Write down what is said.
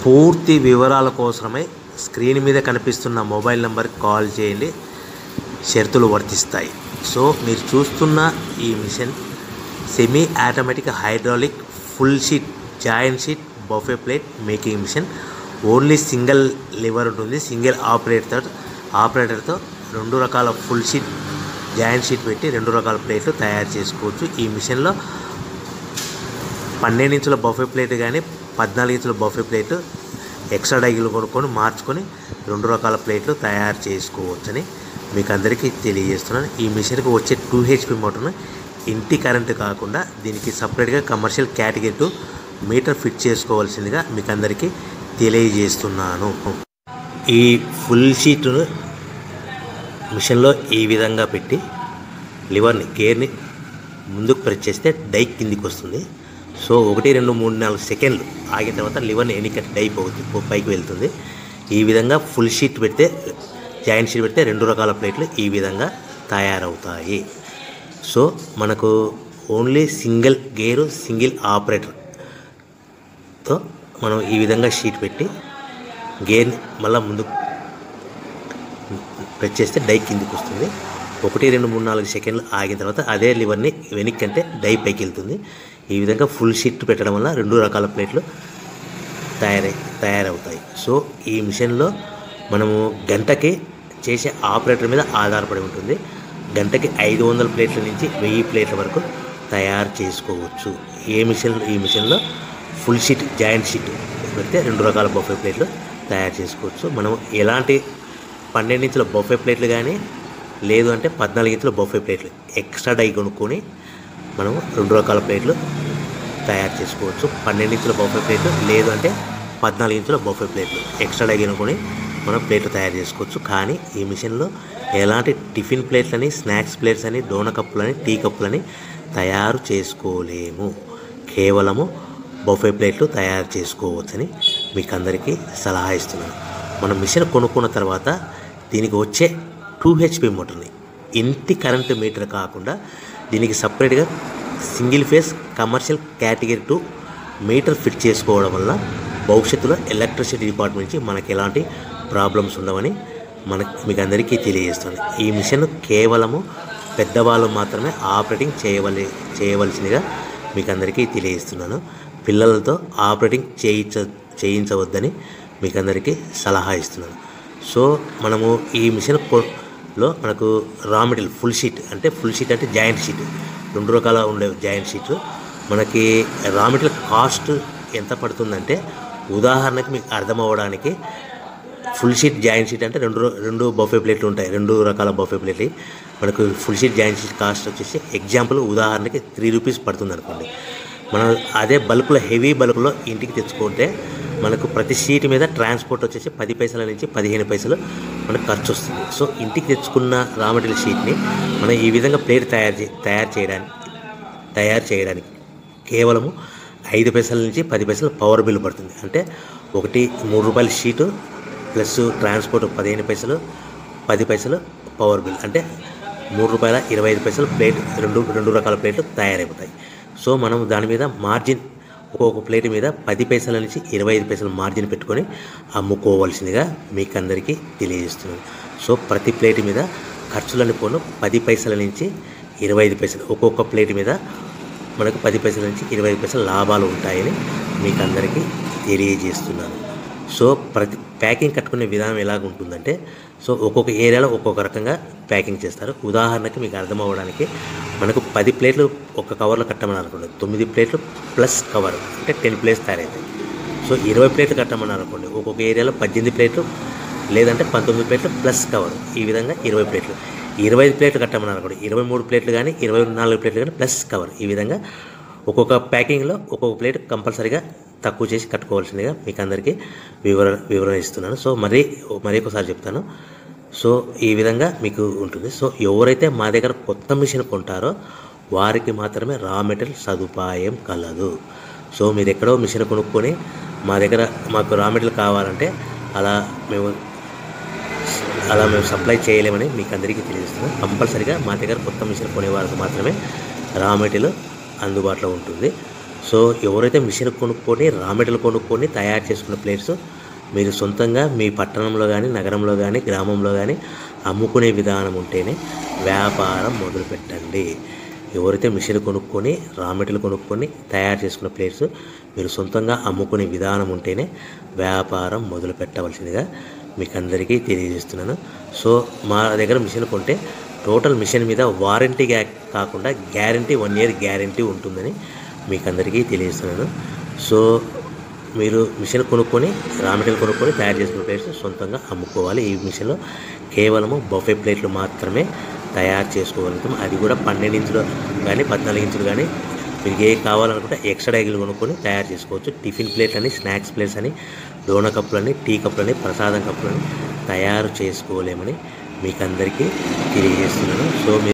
పూర్తి వివరాల కోసమై స్క్రీన్ మీద కనిపిస్తున్న మొబైల్ నెంబర్కి కాల్ చేయండి. షరతులు వర్తిస్తాయి. సో మీరు చూస్తున్న ఈ machine semi automatic hydraulic full sheet joint sheet buffet plate making machine. Only single lever ఉంటుంది. సింగిల్ ఆపరేటర్తో 2 రకాల ఫుల్ షీట్ జాయింట్ షీట్ పెట్టి 2 రకాల ప్లేట్లు తయారు చేసుకోవచ్చు. ఈ మిషన్లో 12 ఇంచుల బఫే ప్లేట్ కానీ 14 ఇంచుల బఫే ప్లేట్ ఎక్స్ట్రా డైగులు కొనుక్కొని మార్చుకొని 2 రకాల ప్లేట్లు తయారు చేసుకోవచ్చని మీకు అందరికీ తెలియజేస్తున్నాను. ఈ మిషన్కి వచ్చే 2 HP మోటార్ను ఇంటి కరెంటు కాకుండా దీనికి సపరేట్గా కమర్షియల్ కేటగిరీ 2 మీటర్ ఫిట్ చేసుకోవాల్సిందిగా మీకు అందరికీ తెలియజేస్తున్నాను. ఈ ఫుల్ షీట్ను మిషన్లో ఈ విధంగా పెట్టి లివర్ని గేర్ని ముందుకు ప్రెస్ చేస్తే డై కిందికి వస్తుంది. సో 1 2 3 4 సెకండ్లు ఆగిన తర్వాత లివర్ని ఎన్నికట్టి డై పైకి వెళ్తుంది. ఈ విధంగా ఫుల్ షీట్ పెడితే జాయింట్ షీట్ పెడితే 2 రకాల ప్లేట్లు ఈ విధంగా తయారవుతాయి. సో మనకు ఓన్లీ సింగిల్ గేరు సింగిల్ ఆపరేటర్తో మనం ఈ విధంగా షీట్ పెట్టి గేర్ని మళ్ళీ ముందుకు ప్రెస్ చేస్తే డై కిందికి వస్తుంది. 1 2 3 4 సెకండ్లు ఆగిన తర్వాత అదే లివర్ని వెనక్కి అంటే డై పైకి వెళ్తుంది. ఈ విధంగా ఫుల్ షీట్ పెట్టడం వల్ల 2 రకాల ప్లేట్లు తయారవుతాయి. సో ఈ మిషన్లో మనము గంటకి చేసే ఆపరేటర్ మీద ఆధారపడి ఉంటుంది. గంటకి 500 ప్లేట్ల నుంచి 1000 ప్లేట్ల వరకు తయారు చేసుకోవచ్చు. ఈ మిషన్లో ఫుల్ షీట్ జాయింట్ షీట్ పెడితే 2 రకాల బఫే ప్లేట్లు తయారు చేసుకోవచ్చు. మనం ఎలాంటి 12 ఇంచుల బఫే ప్లేట్లు కానీ లేదు అంటే 14 ఇంచుల బఫే ప్లేట్లు ఎక్స్ట్రా డై కొనుక్కొని మనం 2 రకాల ప్లేట్లు తయారు చేసుకోవచ్చు. 12 ఇంచుల బఫే ప్లేట్లు లేదు అంటే 14 ఇంచుల బఫే ప్లేట్లు ఎక్స్ట్రా డై కొనుక్కొని మనం ప్లేట్లు తయారు చేసుకోవచ్చు. కానీ ఈ మిషన్లో ఎలాంటి టిఫిన్ ప్లేట్లని స్నాక్స్ ప్లేట్స్ అని డోన కప్పులని టీ కప్పులని తయారు చేసుకోలేము. కేవలము బఫే ప్లేట్లు తయారు చేసుకోవచ్చని మీకు అందరికీ సలహా ఇస్తున్నాను. మనం మిషన్ కొనుక్కున్న తర్వాత దీనికి వచ్చే 2 HP మోటార్ని ఇంటి కరెంటు మీటర్ కాకుండా దీనికి సపరేట్గా single phase commercial category 2 metre fit చేసుకోవడం వల్ల భవిష్యత్తులో ఎలక్ట్రిసిటీ డిపార్ట్మెంట్ నుంచి మనకి ఎలాంటి ప్రాబ్లమ్స్ ఉండవని మీకు అందరికీ తెలియజేస్తుంది. ఈ మిషన్ కేవలము పెద్దవాళ్ళు మాత్రమే ఆపరేటింగ్ చేయవలసిందిగా మీకు అందరికీ తెలియజేస్తున్నాను. పిల్లలతో ఆపరేటింగ్ చేయించవద్దని మీకు అందరికీ సలహా ఇస్తున్నాను. సో మనము ఈ మిషన్లో మనకు రా మెటీరియల్ ఫుల్ షీట్ అంటే జాయింట్ షీట్ 2 రకాల ఉండే జాయింట్ షీట్ మనకి రా మెటీరియల్ కాస్ట్ ఎంత పడుతుందంటే ఉదాహరణకి మీకు అర్థం అవ్వడానికి ఫుల్ షీట్ జాయింట్ షీట్ అంటే 2 బఫే ప్లేట్లు ఉంటాయి. 2 రకాల బఫే ప్లేట్లు మనకు full sheet joint sheet cost వచ్చేసి ఎగ్జాంపుల్ ఉదాహరణకి 3 రూపీస్ పడుతుంది అనుకోండి. మనం అదే బల్క్లో హెవీ బల్క్లో ఇంటికి తెచ్చుకుంటే మనకు ప్రతి షీట్ మీద ట్రాన్స్పోర్ట్ వచ్చేసి 10 పైసల నుంచి 15 పైసలు మనకు ఖర్చు వస్తుంది. సో ఇంటికి తెచ్చుకున్న రా మెటీరియల్ షీట్ని మనం ఈ విధంగా ప్లేట్ తయారు చేయడానికి కేవలము 5 పైసల నుంచి 10 పైసలు పవర్ బిల్ పడుతుంది. అంటే ఒకటి 3 రూపాయల షీటు ప్లస్ ట్రాన్స్పోర్ట్ 15 పైసలు 10 పైసలు పవర్ బిల్ అంటే 3 రూపాయల 25 పైసలు ప్లేట్ 2 రకాల ప్లేట్లు తయారైపోతాయి. సో మనం దాని మీద మార్జిన్ ఒక్కొక్క ప్లేట్ మీద 10 పైసల నుంచి 25 పైసలు మార్జిన్ పెట్టుకొని అమ్ముకోవాల్సిందిగా మీకు అందరికీ తెలియజేస్తున్నాను. సో ప్రతి ప్లేట్ మీద ఖర్చులని పోను 10 పైసల నుంచి 25 పైసలు ఒక్కొక్క ప్లేట్ మీద మనకు 10 పైసల నుంచి 25 పైసలు లాభాలు ఉంటాయని మీకు అందరికీ తెలియజేస్తున్నాను. సో ప్రతి ప్యాకింగ్ కట్టుకునే విధానం ఎలాగ ఉంటుందంటే సో ఒక్కొక్క ఏరియాలో ఒక్కొక్క రకంగా ప్యాకింగ్ చేస్తారు. ఉదాహరణకి మీకు అర్థం అవ్వడానికి మనకు 10 ప్లేట్లు ఒక కవర్లో కట్టమని అనుకోండి 9 ప్లేట్లు ప్లస్ కవర్ అంటే 10 ప్లేట్స్ తయారవుతాయి. సో 20 ప్లేట్లు కట్టమని అనుకోండి ఒక్కొక్క ఏరియాలో 18 ప్లేట్లు లేదంటే 19 ప్లేట్లు ప్లస్ కవర్ ఈ విధంగా 20 ప్లేట్లు. 25 ప్లేట్లు కట్టమని అనుకోండి 23 ప్లేట్లు కానీ 24 ప్లేట్లు కానీ ప్లస్ కవర్ ఈ విధంగా ఒక్కొక్క ప్యాకింగ్లో ఒక్కొక్క ప్లేట్ కంపల్సరీగా తక్కువ చేసి కట్టుకోవాల్సిందిగా మీకు అందరికీ వివరణ ఇస్తున్నాను. సో మరీ ఒకసారి చెప్తాను. సో ఈ విధంగా మీకు ఉంటుంది. సో ఎవరైతే మా దగ్గర కొత్త మిషన్ కొంటారో వారికి మాత్రమే రా మెటీరియల్ సదుపాయం కలదు. సో మీరు ఎక్కడో మిషన్ కొనుక్కొని మాకు రా మెటీరియల్ కావాలంటే అలా మేము సప్లై చేయలేమని మీకు అందరికీ తెలియజేస్తున్నాం. కంపల్సరీగా మా దగ్గర కొత్త మిషన్ కొనే వారికి మాత్రమే రా మెటీరియల్ అందుబాటులో ఉంటుంది. సో ఎవరైతే మిషన్ కొనుక్కొని రా మెటీరియల్ కొనుక్కొని తయారు చేసుకున్న ప్లేట్స్ మీరు సొంతంగా మీ పట్టణంలో కానీ నగరంలో కానీ గ్రామంలో కానీ అమ్ముకునే విధానం ఉంటేనే వ్యాపారం మొదలుపెట్టండి. ఎవరైతే మిషన్ కొనుక్కొని రా మెటీరియల్ కొనుక్కొని తయారు చేసుకున్న ప్లేట్స్ మీరు సొంతంగా అమ్ముకునే విధానం ఉంటేనే వ్యాపారం మొదలు పెట్టవలసిందిగా మీకు అందరికీ తెలియజేస్తున్నాను. సో మా దగ్గర మిషన్ కొంటే టోటల్ మిషన్ మీద వారంటీ కాకుండా గ్యారంటీ 1 year గ్యారంటీ ఉంటుందని మీకు అందరికీ తెలియజేస్తున్నాను. సో మీరు మిషన్ కొనుక్కొని రా మెటీరియల్ కొనుక్కొని తయారు చేసుకున్న ప్లేట్స్ సొంతంగా అమ్ముకోవాలి. ఈ మిషన్లో కేవలము బఫే ప్లేట్లు మాత్రమే తయారు చేసుకోగలుగుతాం. అది కూడా 12 ఇంచులు కానీ 14 ఇంచులు కానీ మీకు ఏ కావాలనుకుంటే ఎక్స్ట్రా డైగులు కొనుక్కొని తయారు చేసుకోవచ్చు. టిఫిన్ ప్లేట్లు అని, స్నాక్స్ ప్లేట్స్ అని, డోనా కప్పులని, టీ కప్పులని, ప్రసాదం కప్పులని తయారు చేసుకోలేమని మీకు అందరికీ తెలియజేస్తున్నాను. సో